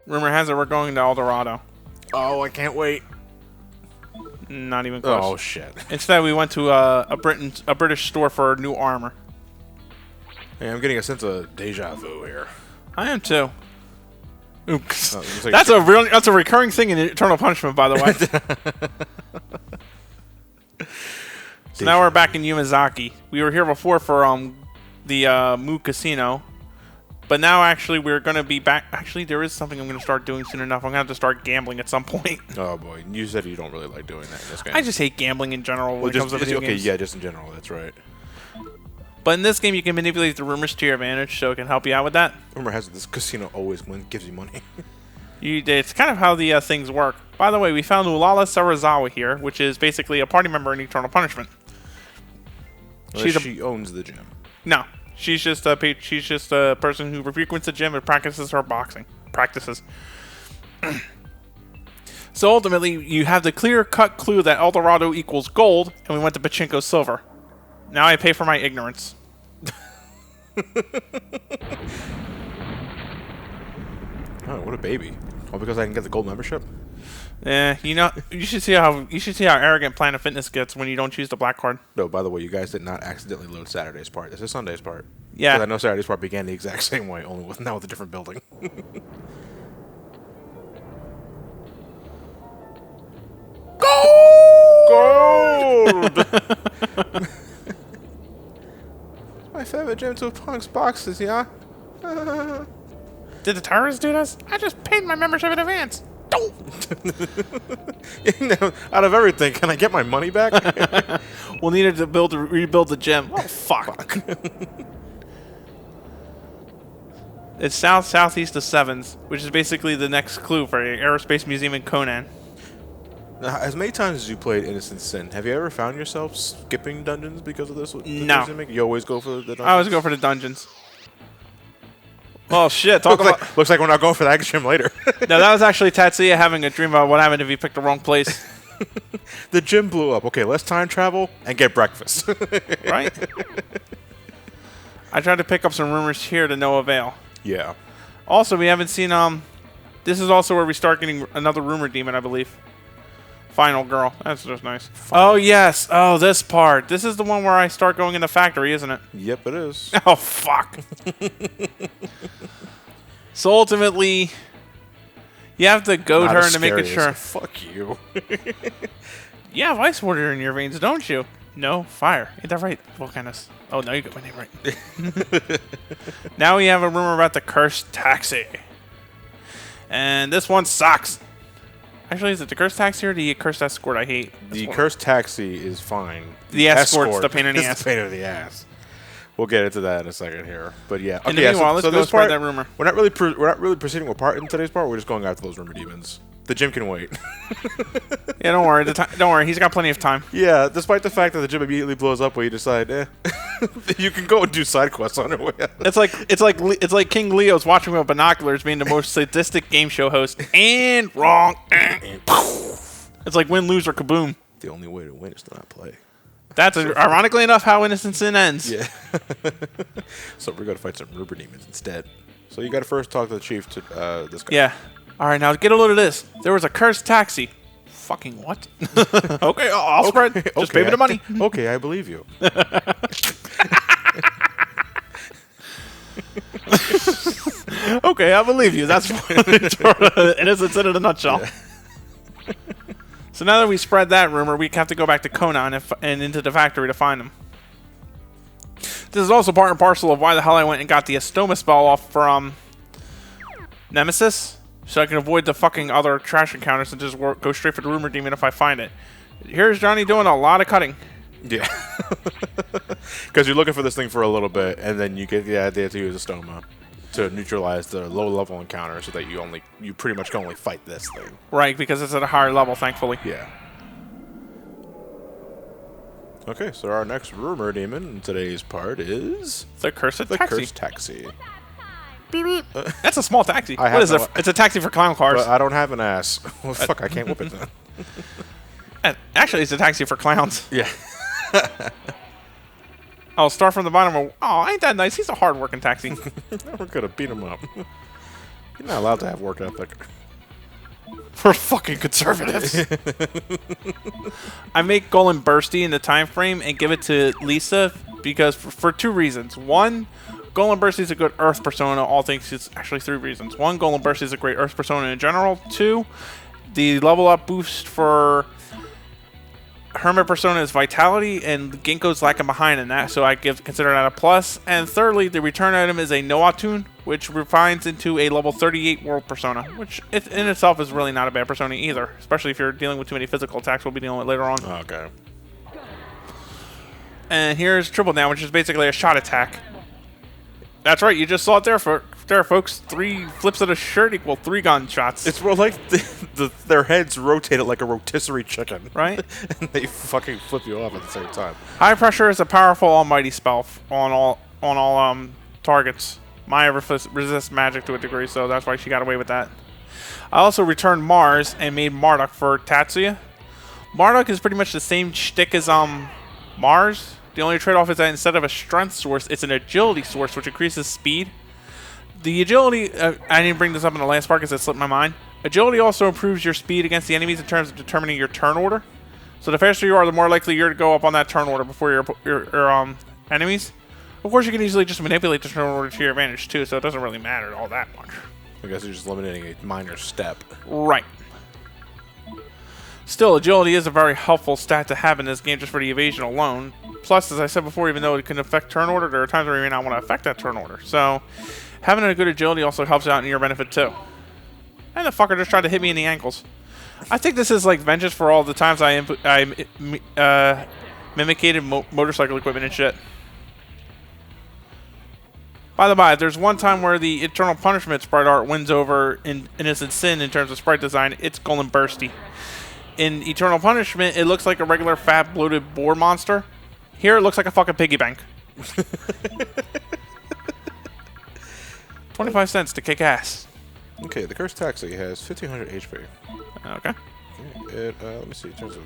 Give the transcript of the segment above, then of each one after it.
Rumor has it we're going to El Dorado. Oh, I can't wait. Not even close. Oh shit. Instead, we went to a British store for new armor. Hey, I'm getting a sense of deja vu here. I am too. Oops. Like That's a recurring thing in Eternal Punishment, by the way. So now we're back in Yamazaki. We were here before for the Mu Casino, but now actually we're gonna be back. Actually, there is something I'm gonna start doing soon enough. I'm gonna have to start gambling at some point. Oh boy, you said you don't really like doing that in this game. I just hate gambling in general when it comes to video games. Yeah, just in general. That's right. But in this game, you can manipulate the rumors to your advantage, so it can help you out with that. Rumor has it this casino always gives you money. It's kind of how the things work. By the way, we found Ulala Sarazawa here, which is basically a party member in Eternal Punishment. She owns the gym. No, she's just a person who frequents the gym and practices her boxing practices. So ultimately, you have the clear-cut clue that El Dorado equals gold, and we went to Pachinko Silver. Now I pay for my ignorance. Oh, what a baby! All because I can get the gold membership. You should see how arrogant Planet Fitness gets when you don't choose the black card. No, by the way, you guys did not accidentally load Saturday's part. This is Sunday's part. Yeah. Because I know Saturday's part began the exact same way, only now with a different building. Gold! My favorite gym to Punk's boxes, yeah? Did the terrorists do this? I just paid my membership in advance. Out of everything, can I get my money back? We'll need to rebuild the gym. Oh, fuck. It's southeast of Sevens, which is basically the next clue for the Aerospace Museum in Conan. Now, as many times as you played Innocent Sin, have you ever found yourself skipping dungeons because of this? No. You always go for the dungeons? I always go for the dungeons. Oh, shit. Looks like we're not going for that gym later. No, that was actually Tatsuya having a dream about what happened if he picked the wrong place. The gym blew up. Okay, let's time travel and get breakfast. Right? I tried to pick up some rumors here to no avail. Yeah. Also, we haven't seen, this is also where we start getting another rumor demon, I believe. Final girl. That's just nice. Oh, yes. Oh, this part. This is the one where I start going in the factory, isn't it? Yep, it is. Oh, fuck. So ultimately, you have to goad her to make it sure. Fuck you. You have ice water in your veins, don't you? No, fire. Ain't that right, Volcanus? Oh, now you got my name right. Now we have a rumor about the cursed taxi. And this one sucks. Actually, is it the cursed taxi or the cursed escort? I hate. The cursed taxi is fine. The escort's the pain in the ass. The pain in the ass. We'll get into that in a second here, but yeah. Okay, meanwhile, let's go spread that rumor. We're not really proceeding with part in today's part. We're just going after those rumor demons. The gym can wait. Yeah, don't worry. Don't worry. He's got plenty of time. Yeah, despite the fact that the gym immediately blows up, where you decide, you can go and do side quests on your way out. It's like King Leo's watching with binoculars, being the most sadistic game show host. And wrong. It's like win, lose, or kaboom. The only way to win is to not play. That's ironically enough how Innocent Sin ends. Yeah. So we're going to fight some Ruber demons instead. So you got to first talk to the chief to this guy. Yeah. All right, now get a load of this. There was a cursed taxi. Fucking what? Okay, I'll spread. Just pay me the money. Okay, I believe you. Okay, I believe you. That's Innocent Sin in a nutshell. Yeah. So now that we spread that rumor, we have to go back to Conan and into the factory to find him. This is also part and parcel of why the hell I went and got the Estoma spell off from Nemesis, so I can avoid the fucking other trash encounters and just go straight for the rumor demon if I find it. Here's Johnny doing a lot of cutting. Yeah. Because you're looking for this thing for a little bit, and then you get the idea to use Estoma to neutralize the low-level encounter, so that you pretty much can only fight this thing. Right, because it's at a higher level, thankfully. Yeah. Okay, so our next rumor demon in today's part is the cursed taxi. The cursed taxi. Beep, beep. That's a small taxi. What is it? It's a taxi for clown cars. But I don't have an ass. Well, fuck, I can't whoop it then. Actually, it's a taxi for clowns. Yeah. I'll start from the bottom. Oh, ain't that nice? He's a hard-working taxi. We're gonna beat him up. You're not allowed to have work ethic. We're fucking conservatives. I make Golem bursty in the time frame and give it to Lisa because for two reasons. One, Golem bursty is a good Earth persona. All things, it's actually three reasons. One, Golem bursty is a great Earth persona in general. Two, the level up boost for Hermit persona is vitality, and Ginkgo's lacking behind in that, so I consider that a plus. And thirdly, the return item is a Noah tune, which refines into a level 38 world persona, which in itself is really not a bad persona either, especially if you're dealing with too many physical attacks we'll be dealing with later on. Okay. And here's Triple Down, which is basically a shot attack. That's right, you just saw it there, folks. 3 flips of the shirt equal 3 gunshots. It's more like their heads rotated like a rotisserie chicken. Right? And they fucking flip you off at the same time. High Pressure is a powerful almighty spell on all targets. Maya resists magic to a degree, so that's why she got away with that. I also returned Mars and made Marduk for Tatsuya. Marduk is pretty much the same shtick as Mars. The only trade-off is that instead of a strength source, it's an agility source, which increases speed. The agility, I didn't bring this up in the last part because it slipped my mind. Agility also improves your speed against the enemies in terms of determining your turn order. So the faster you are, the more likely you're to go up on that turn order before your enemies. Of course, you can easily just manipulate the turn order to your advantage too, so it doesn't really matter all that much. I guess you're just eliminating a minor step. Right. Still, agility is a very helpful stat to have in this game just for the evasion alone. Plus, as I said before, even though it can affect turn order, there are times where you may not want to affect that turn order. So, having a good agility also helps out in your benefit too. And the fucker just tried to hit me in the ankles. I think this is like vengeance for all the times I mimicated motorcycle equipment and shit. By the by, there's one time where the Eternal Punishment sprite art wins over in Innocent Sin in terms of sprite design. It's Golem Bursty. In Eternal Punishment, it looks like a regular fat bloated boar monster. Here, it looks like a fucking piggy bank. 25 cents to kick ass. Okay, the Cursed Taxi has 1500 HP. Okay. Let me see. In terms of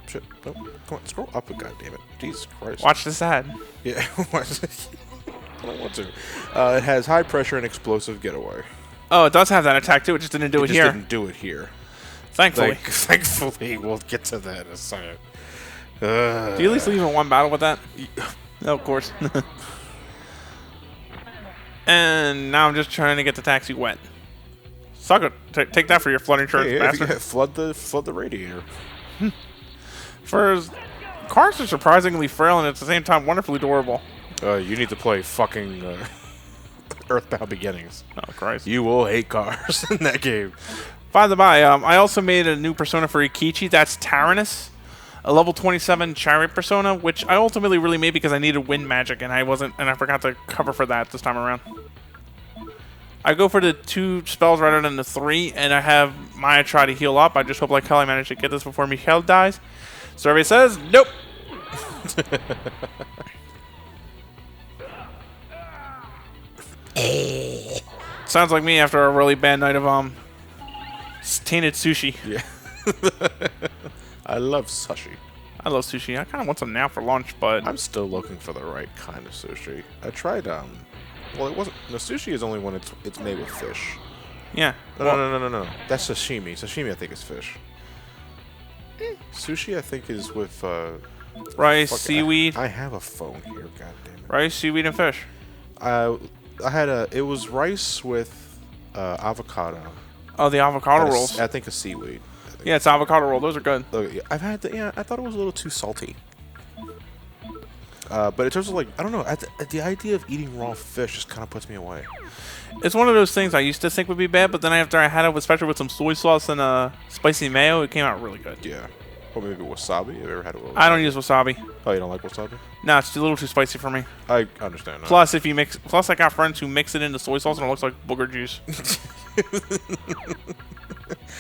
shit. Nope. Come on, scroll up. God damn it. Jesus Christ. Watch this ad. Yeah. I don't want to. It has high pressure and explosive getaway. Oh, it does have that attack too. It just didn't do it here. Didn't do it here. Thankfully. Thankfully, we'll get to that in a second. Do you at least leave in one battle with that? No, of course. And now I'm just trying to get the taxi wet. Suck it. Take that for your flood insurance, bastard. Flood the radiator. Cars are surprisingly frail and at the same time wonderfully durable. You need to play fucking Earthbound Beginnings. Oh, Christ. You will hate cars in that game. By the by, I also made a new persona for Ikichi. That's Tyrannus, a level 27 chariot persona, which I ultimately really made because I needed wind magic, and I forgot to cover for that this time around. I go for the 2 spells rather than the 3, and I have Maya try to heal up. I just hope like hell I manage to get this before Mikhail dies. Survey says, nope. Sounds like me after a really bad night of tainted sushi. Yeah. I love sushi. I love sushi. I kind of want some now for lunch, but I'm still looking for the right kind of sushi. I tried well, it wasn't. The sushi is only when it's made with fish. Yeah. No. That's sashimi. Sashimi, I think, is fish. Sushi, I think, is with rice, seaweed. I have a phone here. God damn it. Rice, seaweed, and fish. I had it was rice with avocado. Oh, the avocado rolls. I think a seaweed. Yeah, it's avocado roll. Those are good. I've had I thought it was a little too salty. But in terms of, like, I don't know, the idea of eating raw fish just kind of puts me away. It's one of those things I used to think would be bad, but then after I had it, especially with some soy sauce and spicy mayo, it came out really good. Yeah. Or maybe wasabi. Have you ever had it with wasabi? I don't use wasabi. Oh, you don't like wasabi? No, it's a little too spicy for me. I understand that. Plus, I got friends who mix it into soy sauce and it looks like booger juice.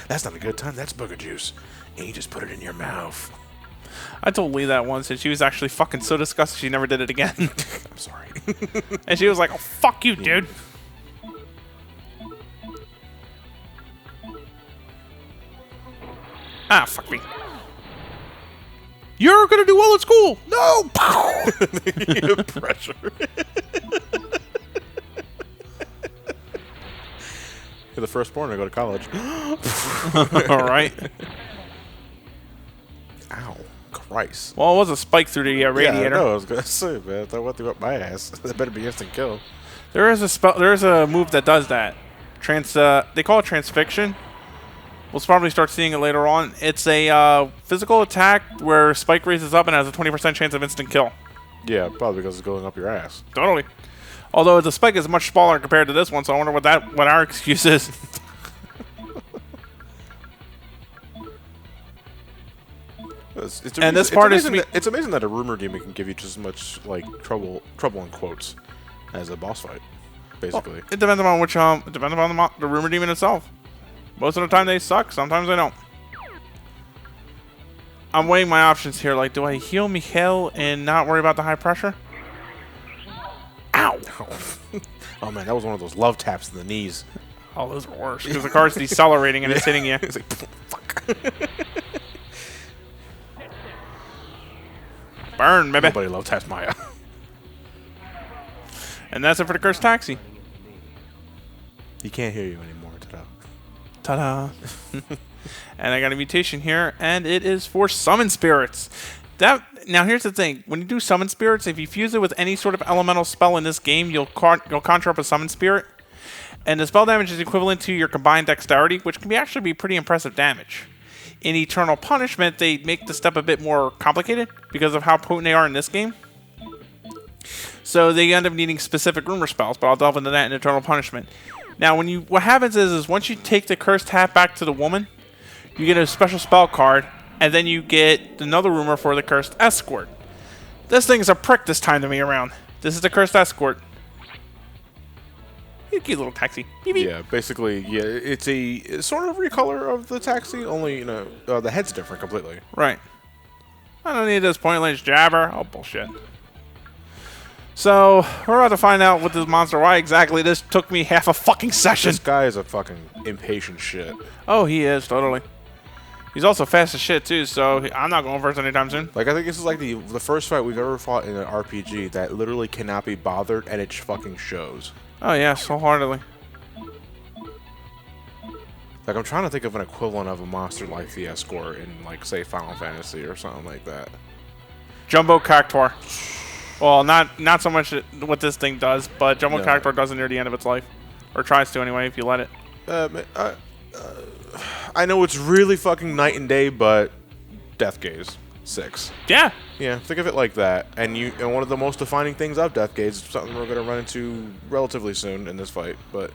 That's not a good time. That's booger juice. And you just put it in your mouth. I told Lee that once, and she was actually fucking so disgusted she never did it again. I'm sorry. And she was like, oh, fuck you, dude. Ah, fuck me. You're gonna do well at school. No! Pressure. You're the firstborn to go to college. All right. Ow. Christ. Well, it was a spike through the radiator. Yeah, I know. I was going to say, man. That went through up my ass. That better be instant kill. There is a spell. There is a move that does that. They call it transfixion. We'll probably start seeing it later on. It's a physical attack where spike raises up and has a 20% chance of instant kill. Yeah, probably because it's going up your ass. Totally. Although the spike is much smaller compared to this one, so I wonder what our excuse is. It's amazing that a rumor demon can give you just as much like trouble in quotes as a boss fight, basically. Well, it depends on it depends on the rumor demon itself. Most of the time they suck. Sometimes they don't. I'm weighing my options here. Like, do I heal Mikhail and not worry about the high pressure? Ow! Oh man, that was one of those love taps in the knees. Oh, those are worse because the car's decelerating and it's hitting you. It's like, fuck. Burn, baby. Nobody love taps Maya. And that's it for the cursed taxi. He can't hear you anymore, ta-da. Ta-da. And I got a mutation here, and it is for summon spirits. Now here's the thing: when you do summon spirits, if you fuse it with any sort of elemental spell in this game, you'll conjure up a summon spirit, and the spell damage is equivalent to your combined dexterity, which can actually be pretty impressive damage. In Eternal Punishment, they make the step a bit more complicated because of how potent they are in this game. So they end up needing specific rumor spells, but I'll delve into that in Eternal Punishment. Now, what happens is once you take the cursed hat back to the woman, you get a special spell card, and then you get another rumor for the cursed escort. This thing is a prick this time to me around. This is the cursed escort. Cute little taxi. Beep, beep. Yeah, basically, yeah, it's a sort of recolor of the taxi, only, the head's different completely. Right. I don't need this pointless jabber. Oh, bullshit. So, we're about to find out with this monster why exactly this took me half a fucking session. This guy is a fucking impatient shit. Oh, he is, totally. He's also fast as shit, too, so I'm not going first anytime soon. Like, I think this is like the first fight we've ever fought in an RPG that literally cannot be bothered, and it fucking shows. Oh, yeah, so heartily. Like, I'm trying to think of an equivalent of a monster like the escort in, like, say, Final Fantasy or something like that. Jumbo Cactuar. Well, not so much what this thing does, but Jumbo Cactuar does it near the end of its life. Or tries to, anyway, if you let it. I know it's really fucking night and day, but Death Gaze 6. Yeah. Yeah, think of it like that. And one of the most defining things of Death Gaze is something we're going to run into relatively soon in this fight. But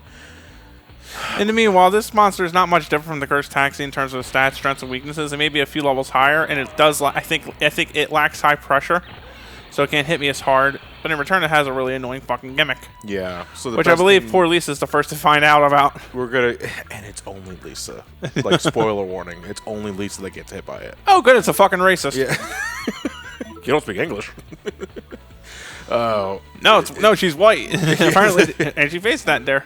in the meanwhile, this monster is not much different from the Cursed Taxi in terms of stats, strengths, and weaknesses. It may be a few levels higher, and it does. I think it lacks high pressure, so it can't hit me as hard. But in return, it has a really annoying fucking gimmick. Yeah. So which I believe poor Lisa is the first to find out about. And it's only Lisa. Like, spoiler warning, it's only Lisa that gets hit by it. Oh, good, it's a fucking racist. Yeah. You don't speak English. Oh. No, she's white. Apparently, and she faced that there.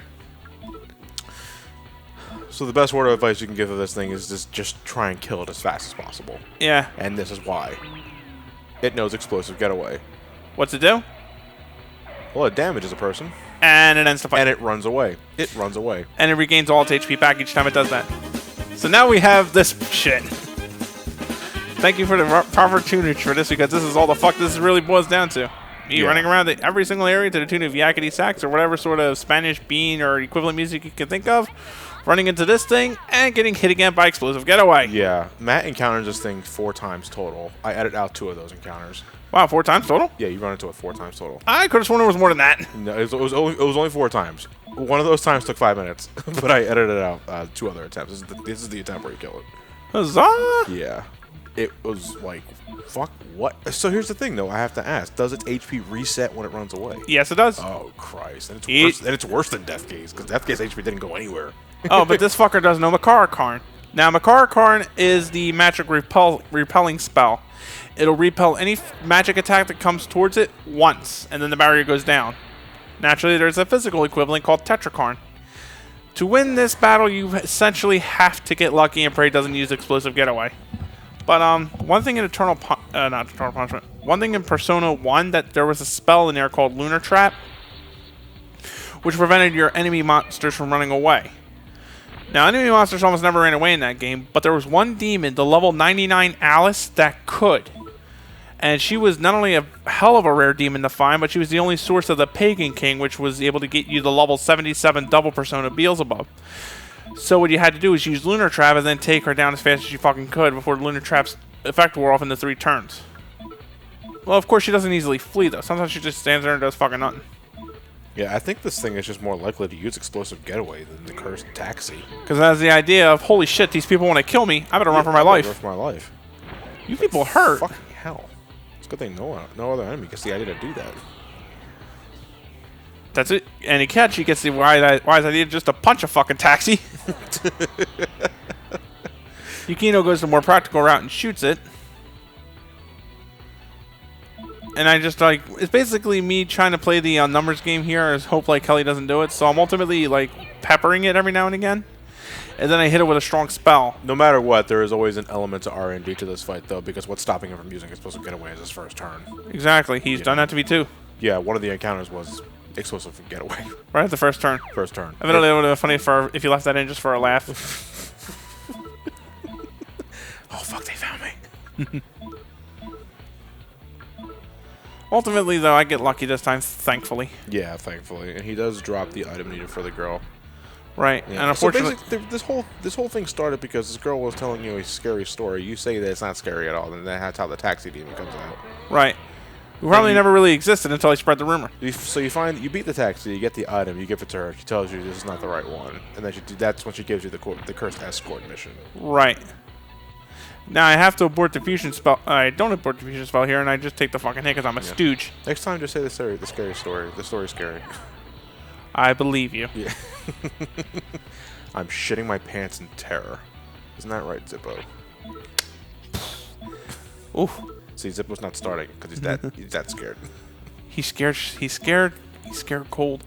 So the best word of advice you can give to this thing is just try and kill it as fast as possible. Yeah. And this is why. It knows explosive getaway. What's it do? Well, it damages a person. And it ends the fight. And it runs away. It runs away. And it regains all its HP back each time it does that. So now we have this shit. Thank you for the proper tunage for this, because this is all the fuck this really boils down to. Me running around every single area to the tune of Yakety Sax or whatever sort of Spanish bean or equivalent music you can think of, running into this thing, and getting hit again by explosive getaway. Yeah. Matt encounters this thing 4 times total. I edited out 2 of those encounters. Wow, 4 times total? Yeah, you run into it 4 times total. I could have sworn it was more than that. No, it was only 4 times. One of those times took 5 minutes, but I edited out 2 other attempts. This is the attempt where you kill it. Huzzah! Yeah. It was like, fuck, what? So here's the thing, though. I have to ask. Does its HP reset when it runs away? Yes, it does. Oh, Christ. And it's worse than Death Gaze, because Death Gaze HP didn't go anywhere. Oh, but this fucker does know Makara Karn. Now, Makara Karn is the magic repelling spell. It'll repel any magic attack that comes towards it once, and then the barrier goes down. Naturally, there's a physical equivalent called Tetrakarn. To win this battle, you essentially have to get lucky and pray it doesn't use explosive getaway. But one thing in one thing in Persona 1, that there was a spell in there called Lunar Trap, which prevented your enemy monsters from running away. Now, enemy monsters almost never ran away in that game, but there was one demon, the level 99 Alice, that could. And she was not only a hell of a rare demon to find, but she was the only source of the Pagan King, which was able to get you the level 77 double Persona Beelzebub. So what you had to do is use Lunar Trap and then take her down as fast as you fucking could before Lunar Trap's effect wore off in the 3 turns. Well, of course, she doesn't easily flee, though. Sometimes she just stands there and does fucking nothing. Yeah, I think this thing is just more likely to use Explosive Getaway than the Cursed Taxi. Because that has the idea of, holy shit, these people want to kill me. I better run for my life. Run for my life. You people hurt. Fucking hell. It's a good thing no other enemy gets the idea to do that. That's it. And he catch, he gets the wise idea just to punch a fucking taxi. Yukino goes the more practical route and shoots it. And I just, like, it's basically me trying to play the numbers game here. I hope, like, Kelly doesn't do it. So I'm ultimately, like, peppering it every now and again. And then I hit it with a strong spell. No matter what, there is always an element of RNG to this fight, though, because what's stopping him from using Explosive Getaway is his first turn. Exactly. He's done that to me, too. Yeah, one of the encounters was Explosive Getaway. Right at the first turn. First turn. I bet it would have been funny if you left that in just for a laugh. Oh, fuck, they found me. Ultimately, though, I get lucky this time, thankfully. Yeah, thankfully. And he does drop the item needed for the girl. Right. Yeah. And unfortunately... So basically, this whole thing started because this girl was telling you a scary story. You say that it's not scary at all, and that's how the taxi demon comes out. Right. Who probably never really existed until I spread the rumor. So you beat the taxi, you get the item, you give it to her. She tells you this is not the right one, and then that's when she gives you the cursed escort mission. Right. Now I have to abort the fusion spell. I don't abort the fusion spell here, and I just take the fucking hit because I'm a stooge. Next time, just say the scary story. The story's scary. I believe you. Yeah. I'm shitting my pants in terror. Isn't that right, Zippo? Oof. See, Zippo's not starting because he's that scared. He's scared. He's scared. He's scared cold.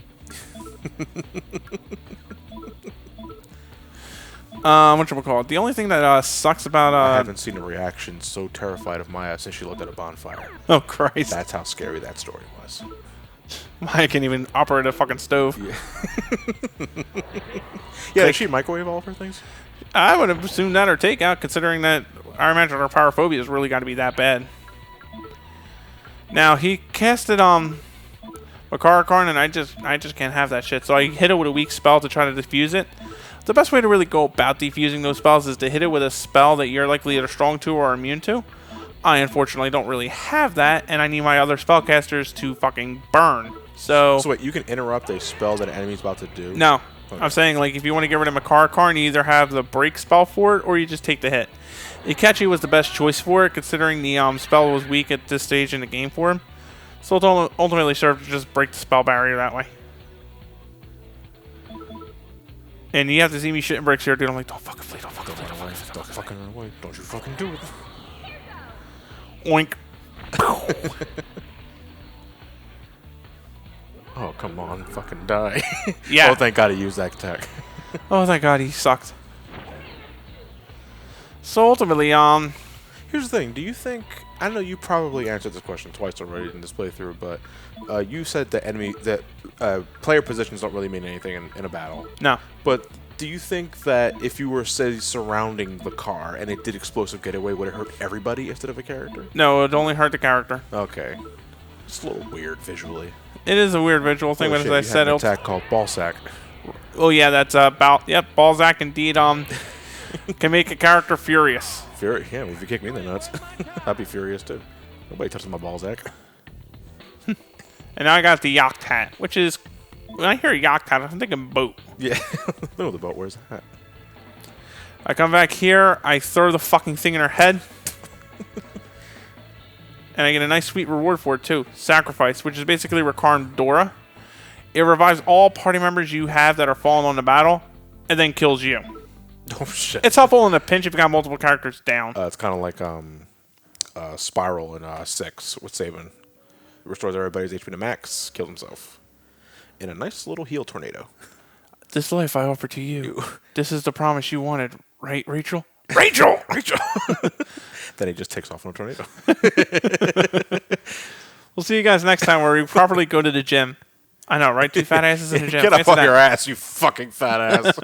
Whatchamacallit? The only thing that sucks about I haven't seen a reaction so terrified of Maya since she looked at a bonfire. Oh Christ! That's how scary that story was. Maya can't even operate a fucking stove. Yeah. Yeah, does she microwave all of her things? I would have assumed that or takeout, considering that I imagine her pyrophobia has really got to be that bad. Now he casted Makarakarn, and I just can't have that shit. So I hit it with a weak spell to try to defuse it. The best way to really go about defusing those spells is to hit it with a spell that you're likely either strong to or immune to. I unfortunately don't really have that, and I need my other spellcasters to fucking burn. So wait, you can interrupt a spell that an enemy's about to do? No. Okay. I'm saying, like, if you want to get rid of Makarakarn, you either have the break spell for it, or you just take the hit. Ikachi was the best choice for it, considering the spell was weak at this stage in the game for him. So it ultimately served to just break the spell barrier that way. And you have to see me shitting bricks here, dude. I'm like, don't fucking flee, don't fucking flee, Don't fucking run away. Don't you fucking do it. Oink. Oh, come on. Fucking die. Yeah. Oh, thank God he used that attack. Oh, thank God, he sucked. So ultimately, Here's the thing. Do you think... I know you probably answered this question twice already in this playthrough, but you said that player positions don't really mean anything in a battle. No. But do you think that if you were, say, surrounding the car and it did Explosive Getaway, would it hurt everybody instead of a character? No, it only hurt the character. Okay. It's a little weird visually. It is a weird visual thing, but as I said... an attack called Ballsack. Oh, yeah, that's about... Yep, Balzac indeed can make a character furious. Yeah, well, if you kick me in the nuts, I'd be furious too. Nobody touches my Balzac. And now I got the yacht hat, which is... When I hear yacht hat, I'm thinking boat. Yeah. No, the boat wears a hat. I come back here, I throw the fucking thing in her head. And I get a nice sweet reward for it too. Sacrifice, which is basically Rakarn Dora. It revives all party members you have that are fallen on the battle, and then kills you. Oh shit! It's helpful in a pinch if you got multiple characters down. It's kind of like Spiral in 6 with Sabin. Restores everybody's HP to max, kills himself. In a nice little heal tornado. This life I offer to you. This is the promise you wanted, right, Rachel? Rachel! Rachel! Then he just takes off in a tornado. We'll see you guys next time where we properly go to the gym. I know, right? Two fat asses in the gym. Get up on your ass, you fucking fat ass.